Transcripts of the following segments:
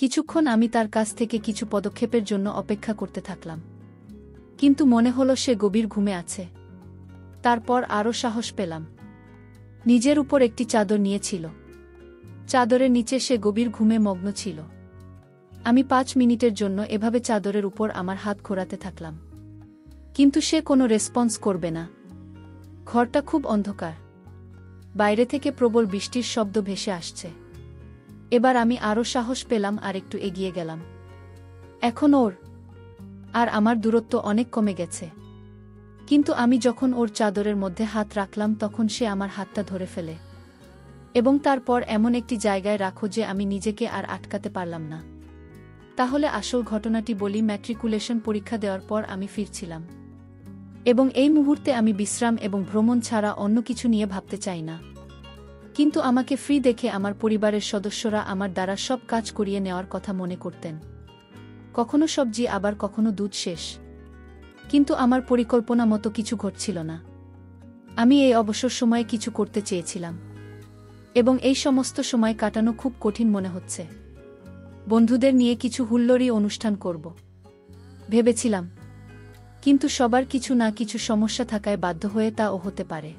কিছুক্ষণ আমি তার কাছ থেকে কিছু পদক্ষেপের জন্য অপেক্ষা করতে থাকলাম, কিন্তু মনে হলো সে গভীর ঘুমে আছে। তারপর আরও সাহস পেলাম। নিজের উপর একটি চাদর নিয়েছিল। চাদরের নিচে সে গভীর ঘুমে মগ্ন ছিল। আমি 5 মিনিটের জন্য এভাবে চাদরের উপর আমার হাত ঘোরাতে থাকলাম, কিন্তু সে কোনো রেসপন্স করবে না। ঘরটা খুব অন্ধকার। বাইরে থেকে প্রবল বৃষ্টির শব্দ ভেসে আসছে। এবার আমি আরও সাহস পেলাম আর একটু এগিয়ে গেলাম। এখন ওর আর আমার দূরত্ব অনেক কমে গেছে, কিন্তু আমি যখন ওর চাদরের মধ্যে হাত রাখলাম তখন সে আমার হাতটা ধরে ফেলে, এবং তারপর এমন একটি জায়গায় রাখো যে আমি নিজেকে আর আটকাতে পারলাম না। তাহলে আসল ঘটনাটি বলি। ম্যাট্রিকুলেশন পরীক্ষা দেওয়ার পর আমি ফিরছিলাম, এবং এই মুহূর্তে আমি বিশ্রাম এবং ভ্রমণ ছাড়া অন্য কিছু নিয়ে ভাবতে চাই না। কিন্তু আমাকে ফ্রি দেখে আমার পরিবারের সদস্যরা আমার দ্বারা সব কাজ করিয়ে নেওয়ার কথা মনে করতেন। কখনো সবজি, আবার কখনো দুধ শেষ। কিন্তু আমার পরিকল্পনা মতো কিছু ঘটছিল না। আমি এই অবসর সময়ে কিছু করতে চেয়েছিলাম, এবং এই সমস্ত সময় কাটানো খুব কঠিন মনে হচ্ছে। বন্ধুদের নিয়ে কিছু হুল্লোড়ি অনুষ্ঠান করব ভেবেছিলাম, কিন্তু সবার কিছু না কিছু সমস্যা থাকায় বাধ্য হয়ে তাও হতে পারে।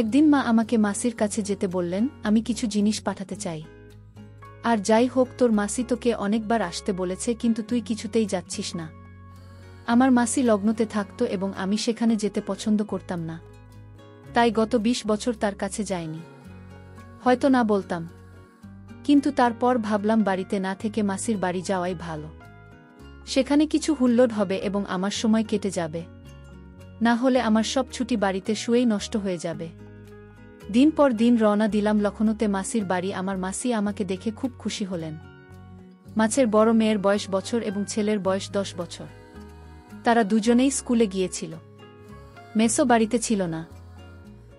একদিন মা আমাকে মাসির কাছে যেতে বললেন, আমি কিছু জিনিস পাঠাতে চাই। আর যাই হোক, তোর মাসি তোকে অনেকবার আসতে বলেছে, কিন্তু তুই কিছুতেই যাচ্ছিস না। আমার মাসি লগ্নতে থাকত এবং আমি সেখানে যেতে পছন্দ করতাম না, তাই গত 20 বছর তার কাছে যাইনি। হয়তো না বলতাম, কিন্তু তারপর ভাবলাম বাড়িতে না থেকে মাসির বাড়ি যাওয়াই ভালো। সেখানে কিছু হুল্লোড় হবে এবং আমার সময় কেটে যাবে। না হলে আমার সব ছুটি বাড়িতে শুয়েই নষ্ট হয়ে যাবে। দিন পর দিন রওনা দিলাম লখনৌতে মাসির বাড়ি। আমার মাসি আমাকে দেখে খুব খুশি হলেন। মাছের বড় মেয়ের বয়স বছর এবং ছেলের বয়স 10 বছর। তারা দুজনেই স্কুলে গিয়েছিল। মেসো বাড়িতে ছিল না।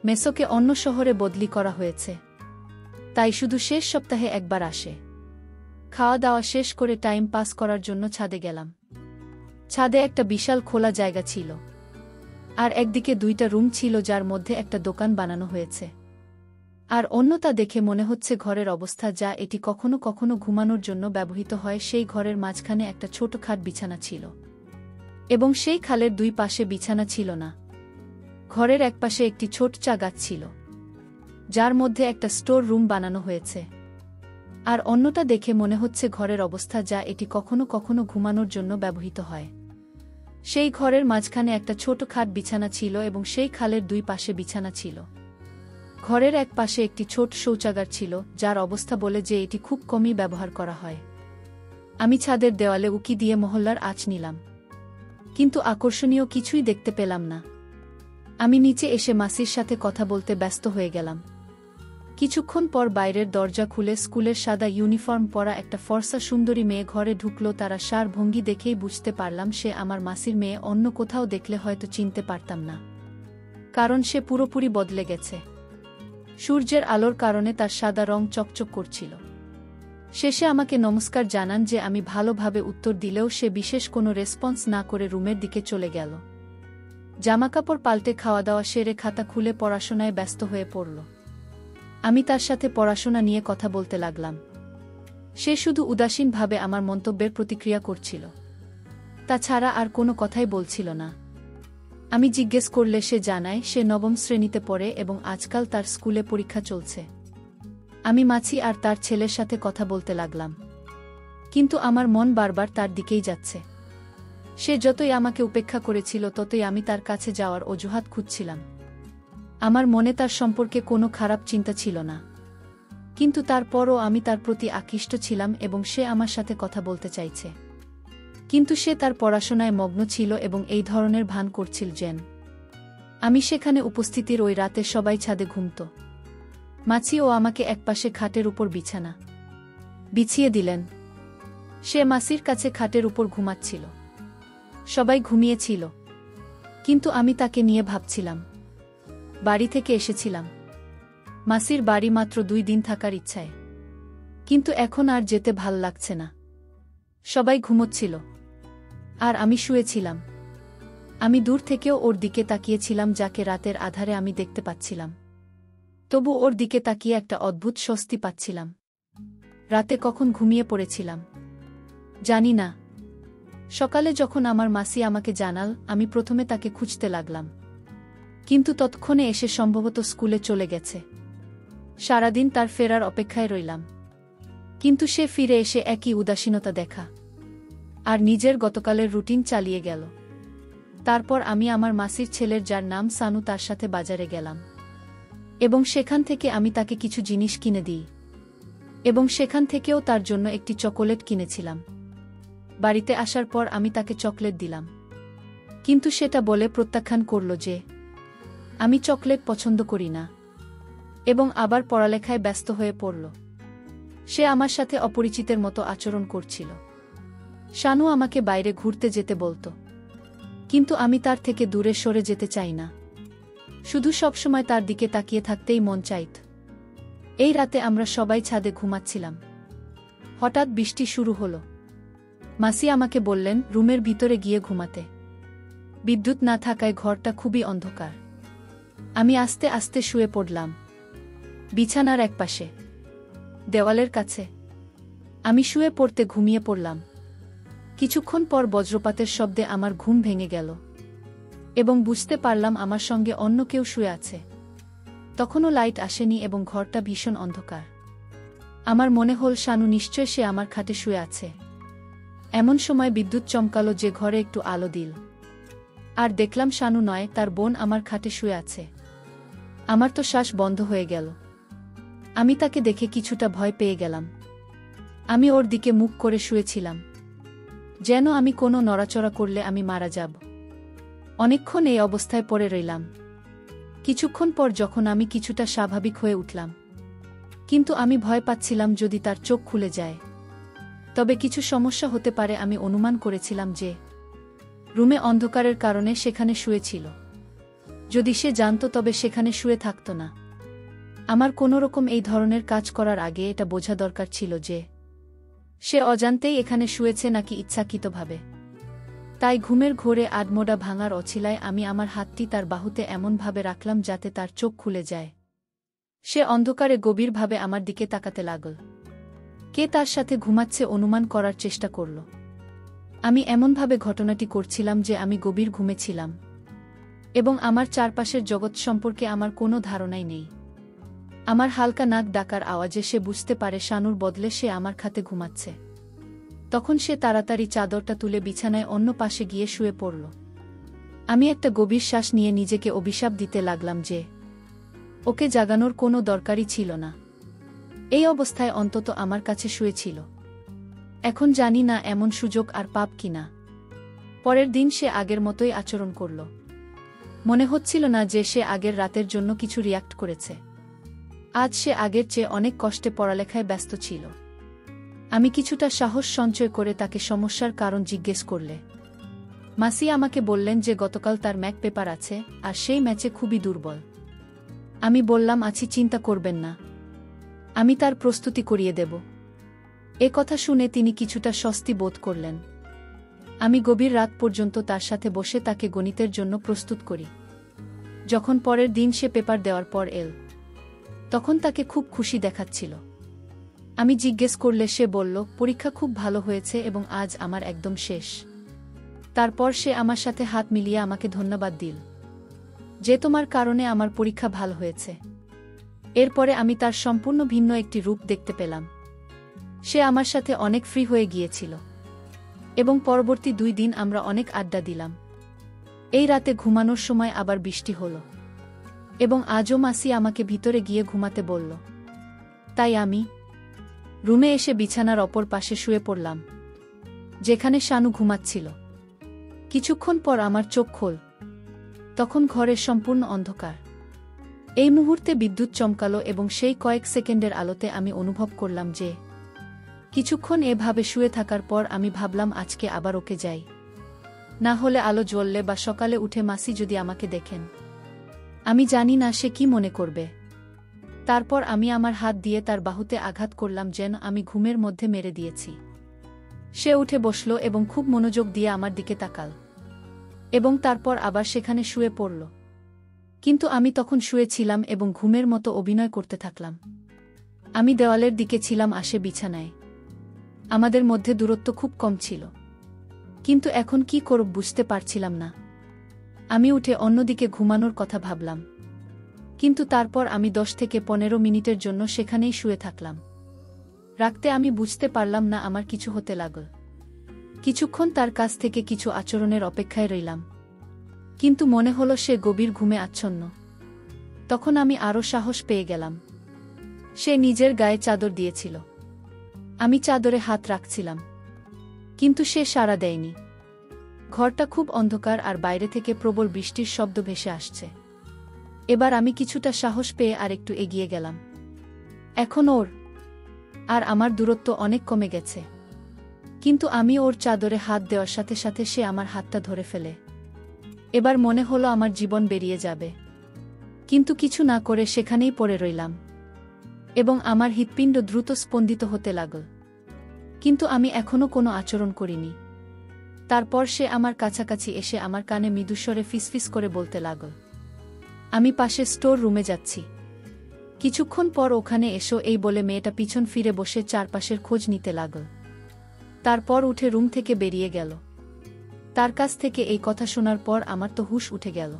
মেসোকে অন্য শহরে বদলি করা হয়েছে, তাই শুধু শেষ সপ্তাহে একবার আসে। খাওয়া দাওয়া শেষ করে টাইম পাস করার জন্য ছাদে গেলাম। ছাদে একটা বিশাল খোলা জায়গা ছিল, আর একদিকে 2টা রুম ছিল যার মধ্যে একটা দোকান বানানো হয়েছে, আর অন্যটা দেখে মনে হচ্ছে ঘরের অবস্থা যা এটি কখনো কখনো ঘুমানোর জন্য ব্যবহৃত হয়। সেই ঘরের মাঝখানে একটা ছোট খাট বিছানা ছিল, এবং সেই খালের 2 পাশে বিছানা ছিল না। ঘরের একপাশে একটি ছোট চা গাছ ছিল, যার মধ্যে একটা স্টোর রুম বানানো হয়েছে, আর অন্যটা দেখে মনে হচ্ছে ঘরের অবস্থা যা এটি কখনো কখনো ঘুমানোর জন্য ব্যবহৃত হয়। সেই ঘরের মাঝখানে একটা ছোট খাট বিছানা ছিল এবং সেই খালের 2 পাশে বিছানা ছিল। ঘরের এক পাশে একটি ছোট শৌচাগার ছিল, যার অবস্থা বলে যে এটি খুব কমই ব্যবহার করা হয়। আমি ছাদের দেওয়ালে উকি দিয়ে মহল্লার আঁচ নিলাম, কিন্তু আকর্ষণীয় কিছুই দেখতে পেলাম না। আমি নিচে এসে মাসির সাথে কথা বলতে ব্যস্ত হয়ে গেলাম। কিছুক্ষণ পর বাইরের দরজা খুলে স্কুলের সাদা ইউনিফর্ম পরা একটা ফর্সা সুন্দরী মেয়ে ঘরে ঢুকল। তার সার ভঙ্গি দেখেই বুঝতে পারলাম সে আমার মাসির মেয়ে। অন্য কোথাও দেখলে হয়তো চিনতে পারতাম না, কারণ সে পুরোপুরি বদলে গেছে। সূর্যের আলোর কারণে তার সাদা রং চকচক করছিল। শেষে আমাকে নমস্কার জানান যে আমি ভালোভাবে উত্তর দিলেও সে বিশেষ কোনো রেসপন্স না করে রুমের দিকে চলে গেল। জামাকাপড় পাল্টে খাওয়া দাওয়া সেরে খাতা খুলে পড়াশোনায় ব্যস্ত হয়ে পড়ল। আমি তার সাথে পড়াশোনা নিয়ে কথা বলতে লাগলাম। সে শুধু উদাসীনভাবে আমার মন্তব্যের প্রতিক্রিয়া করছিল, তাছাড়া আর কোনো কথাই বলছিল না। আমি জিজ্ঞেস করলে সে জানায় সে 9ম শ্রেণীতে পড়ে এবং আজকাল তার স্কুলে পরীক্ষা চলছে। আমি মাছি আর তার ছেলের সাথে কথা বলতে লাগলাম, কিন্তু আমার মন বারবার তার দিকেই যাচ্ছে। সে যতই আমাকে উপেক্ষা করেছিল ততই আমি তার কাছে যাওয়ার অজুহাত খুঁজছিলাম। আমার মনে তার সম্পর্কে কোনো খারাপ চিন্তা ছিল না, কিন্তু তারপরও আমি তার প্রতি আকৃষ্ট ছিলাম এবং সে আমার সাথে কথা বলতে চাইছে। কিন্তু সে তার পড়াশোনায় মগ্ন ছিল এবং এই ধরনের ভান করছিল যেন আমি সেখানে উপস্থিতির ওই রাতে সবাই ছাদে ঘুমত। মাছি ও আমাকে একপাশে খাটের উপর বিছানা বিছিয়ে দিলেন। সে মাসির কাছে খাটের উপর ঘুমাচ্ছিল। সবাই ঘুমিয়েছিল, কিন্তু আমি তাকে নিয়ে ভাবছিলাম। বাড়ি থেকে এসেছিলাম মাসির বাড়ি মাত্র 2 দিন থাকার ইচ্ছায়, কিন্তু এখন আর যেতে ভাল লাগছে না। সবাই ঘুমোচ্ছিল আর আমি শুয়েছিলাম। আমি দূর থেকেও ওর দিকে তাকিয়েছিলাম, যাকে রাতের আধারে আমি দেখতে পাচ্ছিলাম। তবু ওর দিকে তাকিয়ে একটা অদ্ভুত স্বস্তি পাচ্ছিলাম। রাতে কখন ঘুমিয়ে পড়েছিলাম জানি না। সকালে যখন আমার মাসি আমাকে জানাল, আমি প্রথমে তাকে খুঁজতে লাগলাম, কিন্তু ততক্ষণে এসে সম্ভবত স্কুলে চলে গেছে। সারাদিন তার ফেরার অপেক্ষায় রইলাম, কিন্তু সে ফিরে এসে একই উদাসীনতা দেখা আর নিজের গতকালের রুটিন চালিয়ে গেল। তারপর আমি আমার মাসির ছেলের, যার নাম সানু, তার সাথে বাজারে গেলাম এবং সেখান থেকে আমি তাকে কিছু জিনিস কিনে দিই এবং সেখান থেকেও তার জন্য একটি চকোলেট কিনেছিলাম। বাড়িতে আসার পর আমি তাকে চকলেট দিলাম, কিন্তু সেটা বলে প্রত্যাখ্যান করল যে আমি চকলেট পছন্দ করি না এবং আবার পড়ালেখায় ব্যস্ত হয়ে পড়ল। সে আমার সাথে অপরিচিতের মতো আচরণ করছিল। শানু আমাকে বাইরে ঘুরতে যেতে বলত, কিন্তু আমি তার থেকে দূরে সরে যেতে চাই না, শুধু সবসময় তার দিকে তাকিয়ে থাকতেই মন চাইত। এই রাতে আমরা সবাই ছাদে ঘুমাচ্ছিলাম। হঠাৎ বৃষ্টি শুরু হলো। মাসি আমাকে বললেন রুমের ভিতরে গিয়ে ঘুমাতে। বিদ্যুৎ না থাকায় ঘরটা খুবই অন্ধকার। আমি আস্তে আস্তে শুয়ে পড়লাম, বিছানার একপাশে, দেওয়ালের কাছে। আমি শুয়ে পড়তে ঘুমিয়ে পড়লাম। কিছুক্ষণ পর বজ্রপাতের শব্দে আমার ঘুম ভেঙে গেল এবং বুঝতে পারলাম আমার সঙ্গে অন্য কেউ শুয়ে আছে। তখনও লাইট আসেনি এবং ঘরটা ভীষণ অন্ধকার। আমার মনে হল শানু নিশ্চয় সে আমার খাটে শুয়ে আছে। এমন সময় বিদ্যুৎ চমকালো যে ঘরে একটু আলো দিল, আর দেখলাম শানু নয়, তার বোন আমার খাটে শুয়ে আছে। আমার তো শ্বাস বন্ধ হয়ে গেল। আমি তাকে দেখে কিছুটা ভয় পেয়ে গেলাম। আমি ওর দিকে মুখ করে শুয়েছিলাম, যেন আমি কোনো নড়াচড়া করলে আমি মারা যাব। অনেকক্ষণ এই অবস্থায় পড়ে রইলাম। কিছুক্ষণ পর যখন আমি কিছুটা স্বাভাবিক হয়ে উঠলাম, কিন্তু আমি ভয় পাচ্ছিলাম যদি তার চোখ খুলে যায় তবে কিছু সমস্যা হতে পারে। আমি অনুমান করেছিলাম যে রুমে অন্ধকারের কারণে সেখানে শুয়েছিল। যদি সে জানত তবে সেখানে শুয়ে থাকত না। আমার কোনোরকম এই ধরনের কাজ করার আগে এটা বোঝা দরকার ছিল যে সে অজান্তেই এখানে শুয়েছে নাকি ইচ্ছাকৃতভাবে। তাই ঘুমের ঘোরে আধমোড়া ভাঙার অছিলায় আমি আমার হাতটি তার বাহুতে এমনভাবে রাখলাম যাতে তার চোখ খুলে যায়। সে অন্ধকারে গভীরভাবে আমার দিকে তাকাতে লাগল। কে তার সাথে ঘুমাচ্ছে অনুমান করার চেষ্টা করল। আমি এমনভাবে ঘটনাটি করছিলাম যে আমি গভীর ঘুমেছিলাম এবং আমার চারপাশের জগৎ সম্পর্কে আমার কোনো ধারণাই নেই। আমার হালকা নাক ডাকার আওয়াজে সে বুঝতে পারে শানুর বদলে সে আমার খাটে ঘুমাচ্ছে। তখন সে তাড়াতাড়ি চাদরটা তুলে বিছানায় অন্য পাশে গিয়ে শুয়ে পড়ল। আমি একটা গভীর শ্বাস নিয়ে নিজেকে অভিশাপ দিতে লাগলাম যে ওকে জাগানোর কোনো দরকারই ছিল না। এই অবস্থায় অন্তত আমার কাছে শুয়েছিল। এখন জানি না এমন সুযোগ আর পাব কিনা। পরের দিন সে আগের মতোই আচরণ করল। মনে হচ্ছিল না যে সে আগের রাতের জন্য কিছু রিয়াক্ট করেছে। আজ সে আগের চেয়ে অনেক কষ্টে পড়ালেখায় ব্যস্ত ছিল। আমি কিছুটা সাহস সঞ্চয় করে তাকে সমস্যার কারণ জিজ্ঞেস করলে মাসি আমাকে বললেন যে গতকাল তার ম্যাক পেপার আছে আর সেই ম্যাচে খুবই দুর্বল। আমি বললাম আছি, চিন্তা করবেন না, আমি তার প্রস্তুতি করিয়ে দেব। এ কথা শুনে তিনি কিছুটা স্বস্তি বোধ করলেন। আমি গভীর রাত পর্যন্ত তার সাথে বসে তাকে গণিতের জন্য প্রস্তুত করি। যখন পরের দিন সে পেপার দেওয়ার পর এল, তখন তাকে খুব খুশি দেখাচ্ছিল। আমি জিজ্ঞেস করলে সে বলল পরীক্ষা খুব ভালো হয়েছে এবং আজ আমার একদম শেষ। তারপর সে আমার সাথে হাত মিলিয়ে আমাকে ধন্যবাদ দিল যে তোমার কারণে আমার পরীক্ষা ভালো হয়েছে। এরপরে আমি তার সম্পূর্ণ ভিন্ন একটি রূপ দেখতে পেলাম। সে আমার সাথে অনেক ফ্রি হয়ে গিয়েছিল এবং পরবর্তী 2 দিন আমরা অনেক আড্ডা দিলাম। এই রাতে ঘুমানোর সময় আবার বৃষ্টি হলো এবং আজও মাসি আমাকে ভিতরে গিয়ে ঘুমাতে বলল। তাই আমি রুমে এসে বিছানার অপর পাশে শুয়ে পড়লাম, যেখানে শানু ঘুমাচ্ছিল। কিছুক্ষণ পর আমার চোখ খোল। তখন ঘরের সম্পূর্ণ অন্ধকার। এই মুহূর্তে বিদ্যুৎ চমকালো এবং সেই কয়েক সেকেন্ডের আলোতে আমি অনুভব করলাম যে কিছুক্ষণ এভাবে শুয়ে থাকার পর আমি ভাবলাম আজকে আবার ওকে যাই, না হলে আলো জ্বললে বা সকালে উঠে মাসি যদি আমাকে দেখেন, আমি জানি না সে কি মনে করবে। তারপর আমি আমার হাত দিয়ে তার বাহুতে আঘাত করলাম যেন আমি ঘুমের মধ্যে মেরে দিয়েছি। সে উঠে বসল এবং খুব মনোযোগ দিয়ে আমার দিকে তাকাল এবং তারপর আবার সেখানে শুয়ে পড়ল। কিন্তু আমি তখন শুয়েছিলাম এবং ঘুমের মতো অভিনয় করতে থাকলাম। আমি দেওয়ালের দিকে ছিলাম আসে বিছানায়। আমাদের মধ্যে দূরত্ব খুব কম ছিল, কিন্তু এখন কি করব বুঝতে পারছিলাম না। আমি উঠে অন্যদিকে ঘুমানোর কথা ভাবলাম, কিন্তু তারপর আমি 10 থেকে 15 মিনিটের জন্য সেখানেই শুয়ে থাকলাম। রাখতে আমি বুঝতে পারলাম না আমার কিছু হতে লাগল। কিছুক্ষণ তার কাছ থেকে কিছু আচরণের অপেক্ষায় রইলাম, কিন্তু মনে হলো সে গভীর ঘুমে আচ্ছন্ন। তখন আমি আরও সাহস পেয়ে গেলাম। সে নিজের গায়ে চাদর দিয়েছিল। আমি চাদরে হাত রাখছিলাম, কিন্তু সে সাড়া দেয়নি। ঘরটা খুব অন্ধকার আর বাইরে থেকে প্রবল বৃষ্টির শব্দ ভেসে আসছে। এবার আমি কিছুটা সাহস পেয়ে আর একটু এগিয়ে গেলাম। এখন ওর আর আমার দূরত্ব অনেক কমে গেছে, কিন্তু আমি ওর চাদরে হাত দেওয়ার সাথে সাথে সে আমার হাতটা ধরে ফেলে। এবার মনে হলো আমার জীবন বেরিয়ে যাবে, কিন্তু কিছু না করে সেখানেই পড়ে রইলাম এবং আমার হৃৎপিণ্ড দ্রুত স্পন্দিত হতে লাগল। কিন্তু আমি এখনো কোনো আচরণ করিনি। তারপর সে আমার কাছাকাছি এসে আমার কানে মৃদুস্বরে ফিসফিস করে বলতে লাগল, আমি পাশে স্টোর রুমে যাচ্ছি, কিছুক্ষণ পর ওখানে এসো। এই বলে মেয়েটা পিছন ফিরে বসে চারপাশের খোঁজ নিতে লাগল। তারপর উঠে রুম থেকে বেরিয়ে গেল। তার কাছ থেকে এই কথা শোনার পর আমার তো হুঁশ উঠে গেল।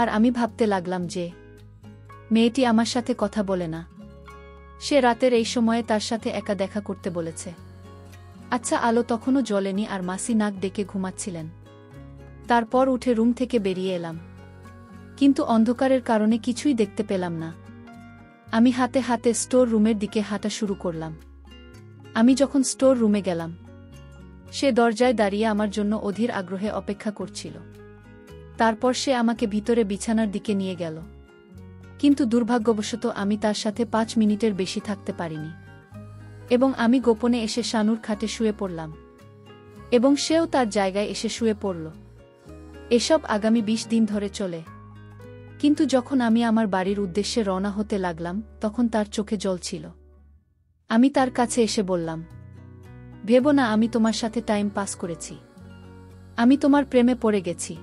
আর আমি ভাবতে লাগলাম যে মেয়েটি আমার সাথে কথা বলে না, সে রাতের এই সময়ে তার সাথে একা দেখা করতে বলেছে। আচ্ছা, আলো তখনও জ্বলেনি আর মাসি নাক ডেকে ঘুমাচ্ছিলেন। তারপর উঠে রুম থেকে বেরিয়ে এলাম, কিন্তু অন্ধকারের কারণে কিছুই দেখতে পেলাম না। আমি হাতে হাতে স্টোর রুমের দিকে হাঁটা শুরু করলাম। আমি যখন স্টোর রুমে গেলাম, সে দরজায় দাঁড়িয়ে আমার জন্য অধীর আগ্রহে অপেক্ষা করছিল। তারপর সে আমাকে ভিতরে বিছানার দিকে নিয়ে গেল, কিন্তু দুর্ভাগ্যবশত আমি তার সাথে 5 মিনিটের বেশি থাকতে পারিনি এবং আমি গোপনে এসে শানুর খাটে শুয়ে পড়লাম এবং সেও তার জায়গায় এসে শুয়ে পড়ল। এসব আগামী 20 দিন ধরে চলে। কিন্তু যখন আমি আমার বাড়ির উদ্দেশ্যে রওনা হতে লাগলাম, তখন তার চোখে জল ছিল। আমি তার কাছে এসে বললাম, ভেবো না আমি তোমার সাথে টাইম পাস করেছি। আমি তোমার প্রেমে পড়ে গেছি,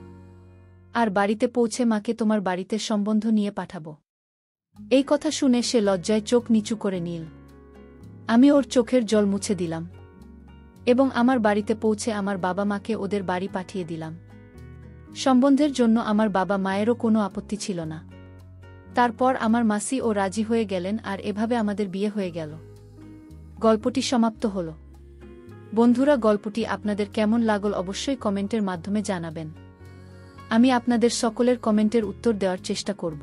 আর বাড়িতে পৌঁছে মাকে তোমার বাড়িতে সম্বন্ধ নিয়ে পাঠাবো। এই কথা শুনে সে লজ্জায় চোখ নিচু করে নিল। আমি ওর চোখের জল মুছে দিলাম এবং আমার বাড়িতে পৌঁছে আমার বাবা মাকে ওদের বাড়ি পাঠিয়ে দিলাম। সম্বন্ধের জন্য আমার বাবা মায়েরও কোনো আপত্তি ছিল না। তারপর আমার মাসি ও রাজি হয়ে গেলেন আর এভাবে আমাদের বিয়ে হয়ে গেল। গল্পটি সমাপ্ত হল। বন্ধুরা, গল্পটি আপনাদের কেমন লাগল অবশ্যই কমেন্টের মাধ্যমে জানাবেন। আমি আপনাদের সকলের কমেন্টের উত্তর দেওয়ার চেষ্টা করব।